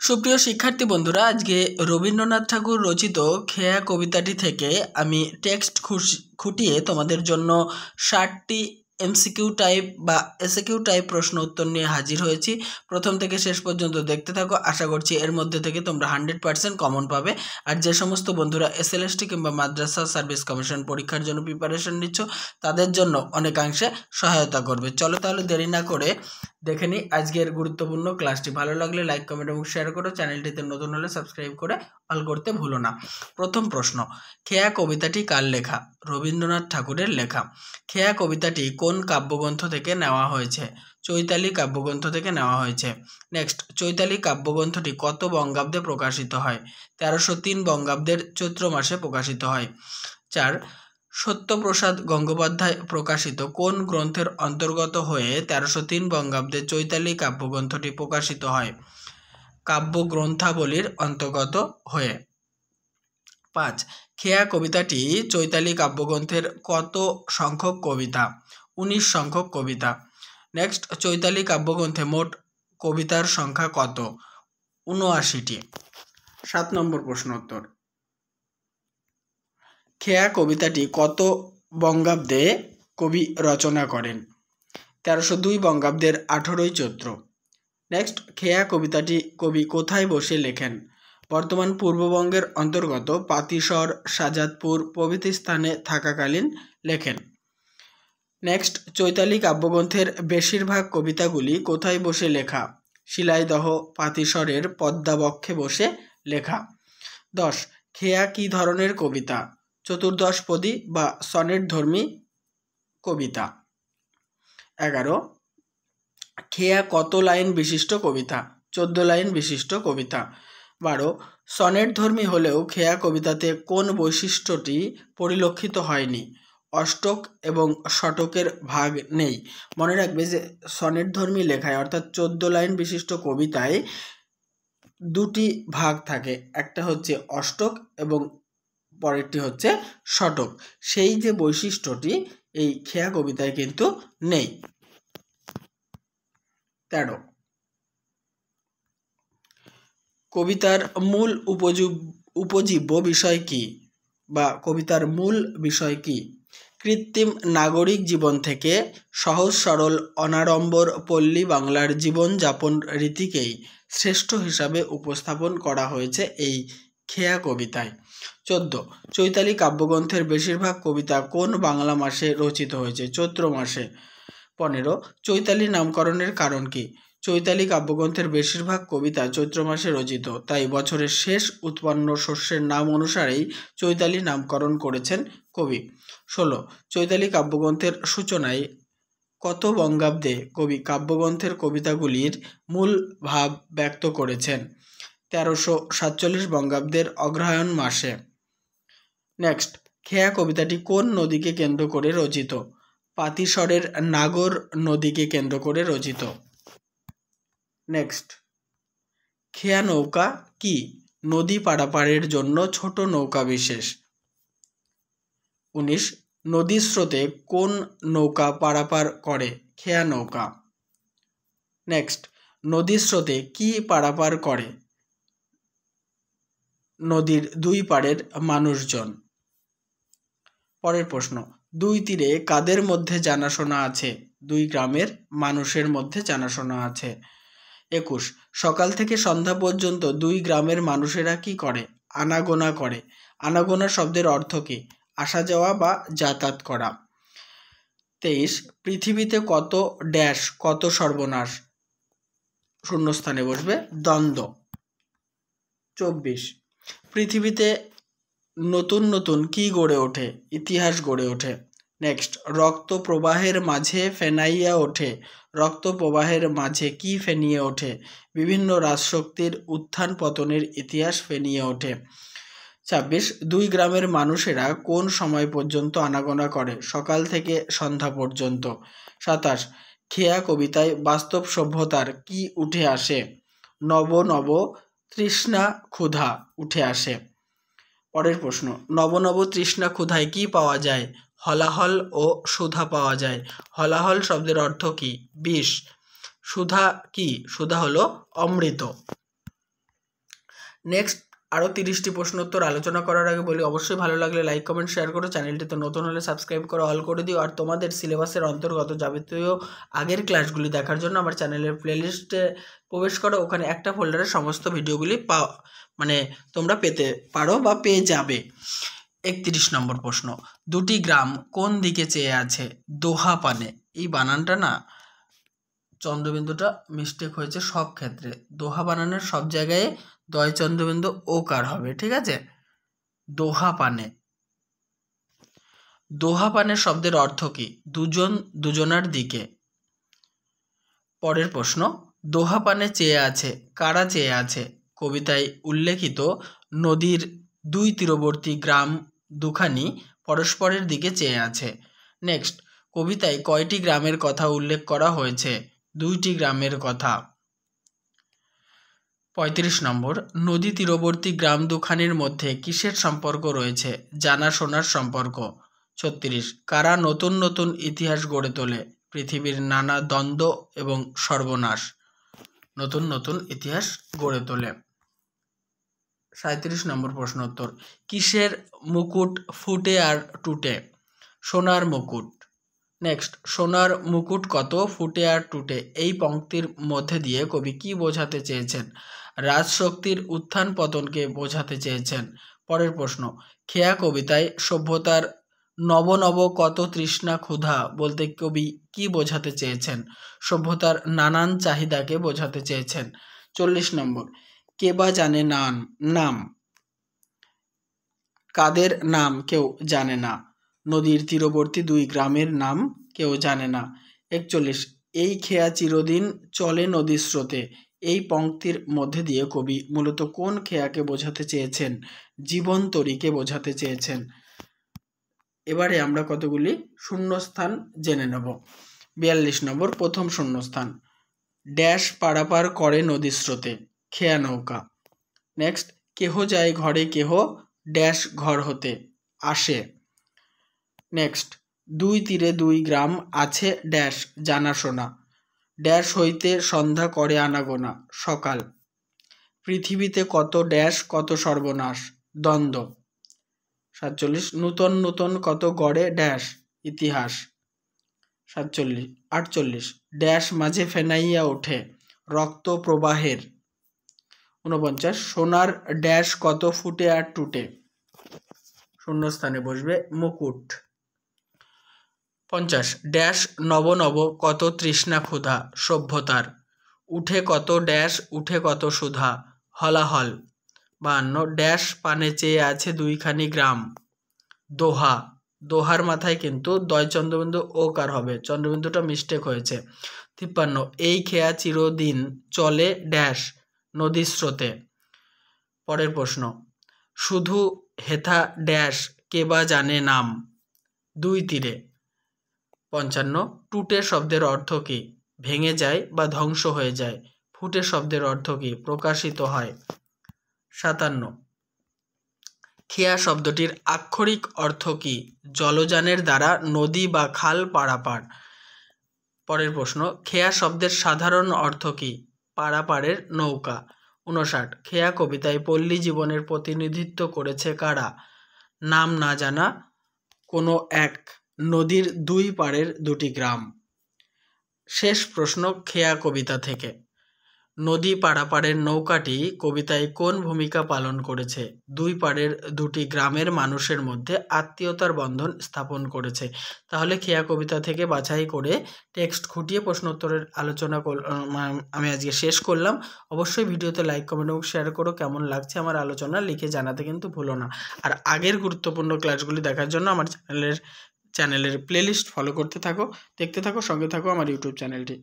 সুপ্রিয় শিক্ষার্থী বন্ধুরা, আজকে রবীন্দ্রনাথ ঠাকুর রচিত খেয়া কবিতাটি থেকে আমি টেক্সট খুঁটিয়ে তোমাদের জন্য 60টি এমসিকিউ টাইপ বা এসএকিউ টাইপ প্রশ্ন উত্তর নিয়ে হাজির হয়েছি। প্রথম থেকে শেষ পর্যন্ত দেখতে থাকো। আশা করছি এর মধ্যে থেকে তোমরা 100% কমন পাবে। আর যে সমস্ত বন্ধুরা এসএলএসটি কিংবা মাদ্রাসা সার্ভিস কমিশন পরীক্ষার জন্য প্রিপারেশন নিচ্ছ তাদের জন্য অনেকাংশে সহায়তা করবে। চলো তাহলে দেরি না করে দেখে নিই আজকের গুরুত্বপূর্ণ ক্লাসটি। ভালো লাগলে লাইক, কমেন্ট এবং শেয়ার করো। চ্যানেলটিতে নতুন হলে সাবস্ক্রাইব করে অল করতে ভুলো না। প্রথম প্রশ্ন, খেয়া কবিতাটি কার লেখা? রবীন্দ্রনাথ ঠাকুরের লেখা। খেয়া কবিতাটি কোন কাব্যগ্রন্থ থেকে নেওয়া হয়েছে? চৈতালি কাব্যগ্রন্থ থেকে নেওয়া হয়েছে। নেক্সট, চৈতালি কাব্যগ্রন্থটি কত বঙ্গাব্দে প্রকাশিত হয়? 1303 বঙ্গাব্দের চৈত্র মাসে প্রকাশিত হয়। 4, সত্যপ্রসাদ গঙ্গোপাধ্যায় প্রকাশিত কোন গ্রন্থের অন্তর্গত হয়ে 1303 বঙ্গাব্দে চৈতালি কাব্যগ্রন্থটি প্রকাশিত হয়? কাব্যগ্রন্থাবলীর অন্তর্গত হয়ে। 5, খেয়া কবিতাটি চৈতালি কাব্যগ্রন্থের কত সংখ্যক কবিতা? 19 সংখ্যক কবিতা। নেক্সট, চৈতালি কাব্যগ্রন্থে মোট কবিতার সংখ্যা কত? 79টি। 7 নম্বর প্রশ্ন উত্তর, খেয়া কবিতাটি কত বঙ্গাব্দে কবি রচনা করেন? 1302 বঙ্গাব্দের 18ই চৈত্র। নেক্সট, খেয়া কবিতাটি কবি কোথায় বসে লেখেন? বর্তমান পূর্ববঙ্গের অন্তর্গত পাতিসর, শাজাদপুর প্রভৃতি স্থানে থাকাকালীন লেখেন। নেক্সট, চৈতালি কাব্যগ্রন্থের বেশিরভাগ কবিতাগুলি কোথায় বসে লেখা? শিলাইদহ, পাতিসরের পদ্মাবক্ষে বসে লেখা। 10, খেয়া কী ধরনের কবিতা? চতুর্দশপদী বা সনেট ধর্মী কবিতা। 11, খেয়া কত লাইন বিশিষ্ট কবিতা? 14 লাইন বিশিষ্ট কবিতা। 12, সনেট ধর্মী হলেও খেয়া কবিতাতে কোন বৈশিষ্ট্যটি পরিলক্ষিত হয়নি? অষ্টক এবং শতকের ভাগ নেই। মনে রাখবে যে সনেট ধর্মী লেখায় অর্থাৎ 14 লাইন বিশিষ্ট কবিতায় দুটি ভাগ থাকে, একটা হচ্ছে অষ্টক এবং পরেরটি হচ্ছে শতক। সেই যে বৈশিষ্ট্যটি এই খেয়া কবিতায় কিন্তু নেই। 13, কবিতার মূল উপজীব্য বিষয় কি বা কবিতার মূল বিষয় কি? কৃত্রিম নাগরিক জীবন থেকে সহজ সরল অনাড়ম্বর পল্লী বাংলার জীবনযাপন রীতিকেই শ্রেষ্ঠ হিসাবে উপস্থাপন করা হয়েছে এই খেয়া কবিতায়। 14, চৈতালি কাব্যগ্রন্থের বেশিরভাগ কবিতা কোন বাংলা মাসে রচিত হয়েছে? চৈত্র মাসে। 15, চৈতালি নামকরণের কারণ কি? চৈতালি কাব্যগ্রন্থের বেশিরভাগ কবিতা চৈত্র মাসে রচিত, তাই বছরের শেষ উৎপন্ন শস্যের নাম অনুসারেই চৈতালি নামকরণ করেছেন কবি। 16, চৈতালি কাব্যগ্রন্থের সূচনায় কত বঙ্গাব্দে কবি কাব্যগ্রন্থের কবিতাগুলির মূল ভাব ব্যক্ত করেছেন? 1347 বঙ্গাব্দের অগ্রহায়ণ মাসে। নেক্সট, খেয়া কবিতাটি কোন নদীকে কেন্দ্র করে রচিত? পাতিসরের নাগর নদীকে কেন্দ্র করে রচিত। নেক্সট, খেয়া নৌকা কি? নদী পারাপারের জন্য ছোট নৌকা বিশেষ। 19, নদীর স্রোতে কোন নৌকা পারাপার করে? খেয়া নৌকা। নেক্সট, নদীর স্রোতে কি পারাপার করে? নদীর দুই পাড়ের মানুষজন। পরের প্রশ্ন, দুই তীরে কাদের মধ্যে জানাশোনা আছে? দুই গ্রামের মানুষের মধ্যে জানাশোনা আছে। 21, সকাল থেকে সন্ধ্যা পর্যন্ত দুই গ্রামের মানুষেরা কি করে? আনাগোনা করে। আনাগোনা শব্দের অর্থ কি? আসা যাওয়া বা যাতায়াত করা। 23, পৃথিবীতে কত ড্যাশ কত সর্বনাশ? শূন্যস্থানে বসবে দ্বন্দ্ব। 24, পৃথিবীতে নতুন নতুন কি গড়ে ওঠে? ইতিহাস গড়ে ওঠে। নেক্সট, রক্ত প্রবাহের মাঝে ফেনাইয়া ওঠে। রক্ত প্রবাহের মাঝে কি ফেনিয়ে ওঠে? বিভিন্ন রাজশক্তির উত্থান পতনের ইতিহাস ফেনিয়ে ওঠে। 26, দুই গ্রামের মানুষেরা কোন সময় পর্যন্ত আনাগোনা করে? সকাল থেকে সন্ধ্যা পর্যন্ত। 27, খেয়া কবিতায় বাস্তব সভ্যতার কি উঠে আসে? নব নব তৃষ্ণা ক্ষুধা উঠে আসে। পরের প্রশ্ন, নব নব তৃষ্ণা ক্ষুধায় কি পাওয়া যায়? হলাহল ও সুধা পাওয়া যায়। হলাহল শব্দের অর্থ কি? বিষ। সুধা কি? সুধা হলো অমৃত। নেক্সট আরও 30টি প্রশ্ন উত্তর আলোচনা করার আগে বলি, অবশ্যই ভালো লাগলে লাইক কমেন্ট শেয়ার করো, চ্যানেলটিতে নতুন হলে সাবস্ক্রাইব করো, অল করে দিও। আর তোমাদের সিলেবাসের অন্তর্গত যাবতীয় আগের ক্লাসগুলি দেখার জন্য আমার চ্যানেলের প্লেলিস্টে প্রবেশ করো, ওখানে একটা ফোল্ডারে সমস্ত ভিডিওগুলি তোমরা পেতে পারো বা পেয়ে যাবে। 31 নম্বর প্রশ্ন, দুটি গ্রাম কোন দিকে চেয়ে আছে? দোহা পানে। এই বানানটা না চন্দ্রবিন্দুটা মিস্টেক হয়েছে সব ক্ষেত্রে, দোহা বানানের সব জায়গায় দয় চন্দ্রবিন্দু ওকার হবে, ঠিক আছে? দোহা পানে। দোহা পানে শব্দের অর্থ কি? দুজন দুজনার দিকে। পরের প্রশ্ন, দোহা পানে চেয়ে আছে, কারা চেয়ে আছে? কবিতায় উল্লেখিত নদীর দুই তীরবর্তী গ্রাম দুখানি পরস্পরের দিকে চেয়ে আছে। নেক্সট, কবিতায় কয়টি গ্রামের কথা উল্লেখ করা হয়েছে? 2টি গ্রামের কথা। 35 নম্বর, নদী তীরবর্তী গ্রাম দুখানির মধ্যে কিসের সম্পর্ক রয়েছে? জানাশোনার সম্পর্ক। 36, কারা নতুন নতুন ইতিহাস গড়ে তোলে? পৃথিবীর নানা দ্বন্দ্ব এবং সর্বনাশ। নতুন নতুন ইতিহাস গড়ে তোলে। 37 নম্বর প্রশ্ন উত্তর, কিসের মুকুট ফুটে আর টুটে? সোনার মুকুট। নেক্সট, সোনার মুকুট কত ফুটে আর টুটে, এই পংক্তির মধ্যে দিয়ে কবি কি বোঝাতে চেয়েছেন? রাজশক্তির উত্থান পতনকে বোঝাতে চেয়েছেন। পরের প্রশ্ন, খেয়া কবিতায় সভ্যতার নব নব কত তৃষ্ণা ক্ষুধা বলতে কবি কি বোঝাতে চেয়েছেন? সভ্যতার নানান চাহিদাকে বোঝাতে চেয়েছেন। 40 নম্বর, কে বা জানে নাম? কাদের নাম কেউ জানে না? নদীর তীরবর্তী দুই গ্রামের নাম কেউ জানে না। 41, এই খেয়া চিরদিন চলে নদীর স্রোতে, এই পংক্তির মধ্যে দিয়ে কবি মূলত কোন খেয়াকে বোঝাতে চেয়েছেন? জীবন তরীকে বোঝাতে চেয়েছেন। এবারে আমরা কতগুলি শূন্যস্থান জেনে নেব। 42 নম্বর, প্রথম শূন্যস্থান, ড্যাশ পারাপার করে নদীর স্রোতে, খেয়া নৌকা। নেক্সট, কেহ যায় ঘরে কেহ ড্যাশ ঘর হতে, আসে। নেক্সট, দুই তীরে দুই গ্রাম আছে ড্যাশ জানাশোনা, ড্যাশ হইতে সন্ধ্যা করে আনাগোনা, সকাল। পৃথিবীতে কত ড্যাশ কত সর্বনাশ, দ্বন্দ্ব। 47, নূতন নূতন কত গড়ে ড্যাশ ইতিহাস। 48, ড্যাশ মাঝে ফেনাইয়া ওঠে, রক্ত প্রবাহের। 49, সোনার ড্যাশ কত ফুটে আর টুটে, শূন্যস্থানে বসবে মুকুট। 50, ড্যাশ নব নব কত তৃষ্ণা ক্ষুধা, সভ্যতার। উঠে কত ড্যাশ উঠে কত সুধা, হলাহল। 52, ড্যাশ পানে চেয়ে আছে দুইখানি গ্রাম, দোহা। দোহার মাথায় কিন্তু দয় চন্দ্রবিন্দু ওকার হবে, চন্দ্রবিন্দুটা মিস্টেক হয়েছে। 53, এই খেয়া চিরদিন চলে ড্যাশ নদীর স্রোতে। পরের প্রশ্ন, শুধু হেথা ড্যাশ কে বা জানে নাম, দুই তীরে। 55, টুটে শব্দের অর্থ কি? ভেঙে যায় বা ধ্বংস হয়ে যায়। ফুটে শব্দের অর্থ কি? প্রকাশিত হয়। 57, খেয়া শব্দটির আক্ষরিক অর্থ কি? জলযানের দ্বারা নদী বা খাল পারাপার। পরের প্রশ্ন, খেয়া শব্দের সাধারণ অর্থ কি? পারাপারের নৌকা। 59, খেয়া কবিতায় পল্লী জীবনের প্রতিনিধিত্ব করেছে কারা? নাম না জানা কোনো এক নদীর দুই পাড়ের দুটি গ্রাম। শেষ প্রশ্ন খেয়া কবিতা থেকে, নদী পারাপারের নৌকাটি কবিতায় কোন ভূমিকা পালন করেছে? দুই পাড়ের দুটি গ্রামের মানুষের মধ্যে আত্মীয়তার বন্ধন স্থাপন করেছে। তাহলে খেয়া কবিতা থেকে বাছাই করে টেক্সট খুঁটিয়ে প্রশ্ন উত্তরের আলোচনা আমি আজকে শেষ করলাম। অবশ্যই ভিডিওতে লাইক কমেন্ট এবং শেয়ার করো। কেমন লাগছে আমার আলোচনা লিখে জানাতে কিন্তু ভুলো না। আর আগের গুরুত্বপূর্ণ ক্লাসগুলি দেখার জন্য আমার চ্যানেলের প্লেলিস্ট ফলো করতে থাকো, দেখতে থাকো, সঙ্গে থাকো আমার ইউটিউব চ্যানেলটি।